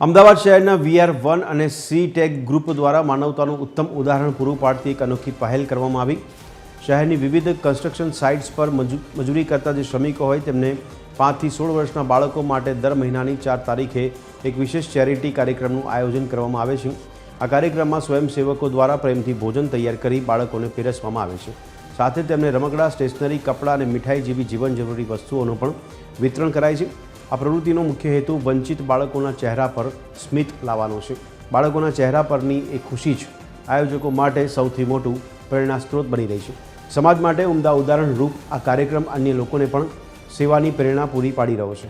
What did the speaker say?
અમદાવાદ શહેરના VR1 અને C-Tech group દ્વારા માનવતાનું ઉત્તમ ઉદાહરણ પૂરું પાડતી એક અનોખી પહેલ કરવામાં આવી। શહેરની વિવિધ કન્સ્ટ્રક્શન સાઇટ્સ પર મજૂરી કરતા જે શ્રમિકો હોય તેમને 5 થી 16 વર્ષના બાળકો માટે દર મહિનાની 4 તારીખે એક વિશેષ ચેરિટી કાર્યક્રમનું આયોજન કરવામાં આવે છે। આ કાર્યક્રમમાં સ્વયંસેવકો દ્વારા પ્રેમથી ભોજન તૈયાર કરી બાળકોને પીરસવામાં આવે છે। સાથે તેમને રમકડા, સ્ટેશનરી, કપડાં અને મીઠાઈ જેવી જીવન જરૂરી વસ્તુઓનું પણ વિતરણ કરાય છે। આ પ્રવૃત્તિનો મુખ્ય હેતુ વંચિત બાળકોના ચહેરા પર સ્મિત લાવવાનો છે। બાળકોના ચહેરા પરની એ ખુશી જ આયોજકો માટે સૌથી મોટું પ્રેરણા સ્ત્રોત બની રહી છે। સમાજ માટે ઉમદા ઉદાહરણ રૂપ આ કાર્યક્રમ અન્ય લોકોને પણ સેવાની પ્રેરણા પૂરી પાડી રહ્યો છે।